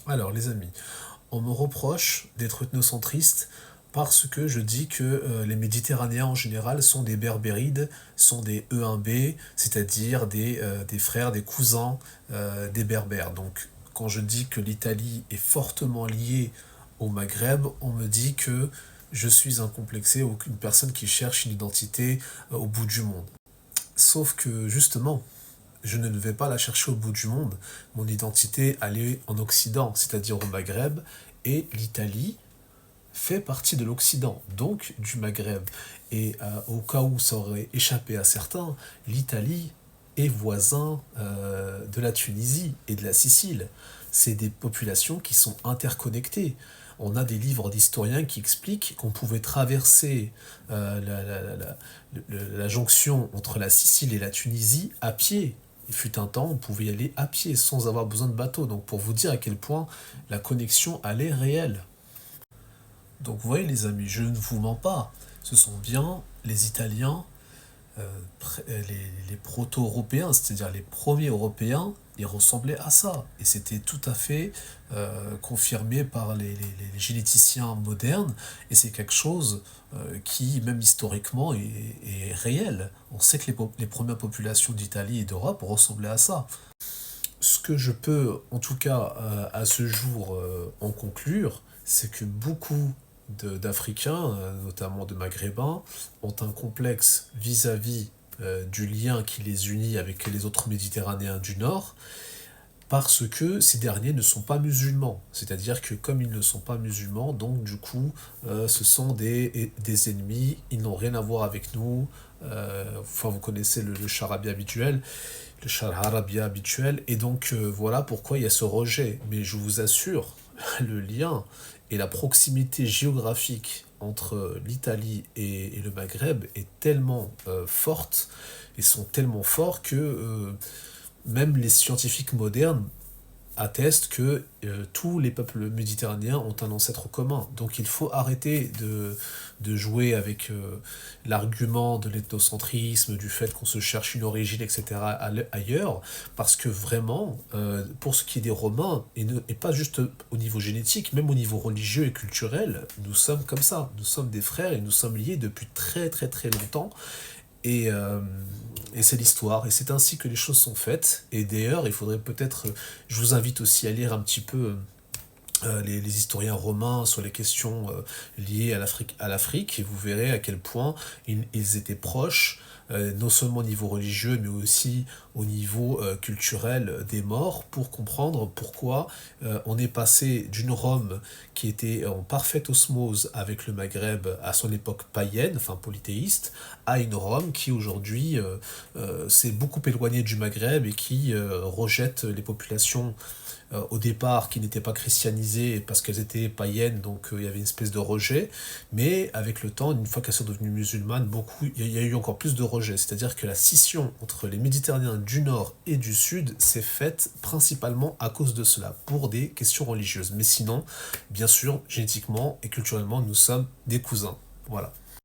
Alors, les amis, on me reproche d'être ethnocentriste parce que je dis que les Méditerranéens en général sont des Berbérides, sont des E1B, c'est-à-dire des frères, des cousins des Berbères. Donc, quand je dis que l'Italie est fortement liée au Maghreb, on me dit que je suis un complexé ou une personne qui cherche une identité au bout du monde. Sauf que justement, je ne vais pas la chercher au bout du monde. Mon identité, elle est en Occident, c'est-à-dire au Maghreb, et l'Italie fait partie de l'Occident, donc du Maghreb. Et au cas où ça aurait échappé à certains, l'Italie est voisin de la Tunisie et de la Sicile. C'est des populations qui sont interconnectées. On a des livres d'historiens qui expliquent qu'on pouvait traverser la jonction entre la Sicile et la Tunisie à pied. Il fut un temps, on pouvait y aller à pied sans avoir besoin de bateau. Donc pour vous dire à quel point la connexion elle est réelle. Donc vous voyez les amis, je ne vous mens pas. Ce sont bien les Italiens, les proto-européens, c'est-à-dire les premiers Européens, ils ressemblaient à ça. Et c'était tout à fait confirmé par les généticiens modernes. Et c'est quelque chose qui, même historiquement, est réel. On sait que les premières populations d'Italie et d'Europe ressemblaient à ça. Ce que je peux, en tout cas à ce jour, en conclure, c'est que beaucoup d'Africains, notamment de Maghrébins, ont un complexe vis-à-vis du lien qui les unit avec les autres Méditerranéens du Nord, parce que ces derniers ne sont pas musulmans. C'est-à-dire que comme ils ne sont pas musulmans, donc du coup, ce sont des ennemis, ils n'ont rien à voir avec nous. Enfin, vous connaissez le charabia habituel, le charabia habituel, et donc voilà pourquoi il y a ce rejet. Mais je vous assure, le lien et la proximité géographique entre l'Italie et le Maghreb est tellement forte, et sont tellement forts que même les scientifiques modernes attestent que tous les peuples méditerranéens ont un ancêtre commun. Donc il faut arrêter de jouer avec l'argument de l'ethnocentrisme, du fait qu'on se cherche une origine, etc. ailleurs, parce que vraiment, pour ce qui est des Romains, et pas juste au niveau génétique, même au niveau religieux et culturel, nous sommes comme ça. Nous sommes des frères et nous sommes liés depuis très très très longtemps. Et, euh, et c'est l'histoire, et c'est ainsi que les choses sont faites. Et d'ailleurs, il faudrait peut-être, je vous invite aussi à lire un petit peu les historiens romains sur les questions liées à l'Afrique, et vous verrez à quel point ils étaient proches, non seulement au niveau religieux, mais aussi au niveau culturel des morts, pour comprendre pourquoi on est passé d'une Rome qui était en parfaite osmose avec le Maghreb à son époque païenne, enfin polythéiste, à une Rome qui aujourd'hui s'est beaucoup éloignée du Maghreb et qui rejette les populations au départ qui n'étaient pas christianisées parce qu'elles étaient païennes, donc il y avait une espèce de rejet, mais avec le temps, une fois qu'elles sont devenues musulmanes, il y a eu encore plus de rejet, c'est-à-dire que la scission entre les Méditerranéens du Nord et du Sud s'est faite principalement à cause de cela, pour des questions religieuses, mais sinon, bien sûr, génétiquement et culturellement, nous sommes des cousins, voilà.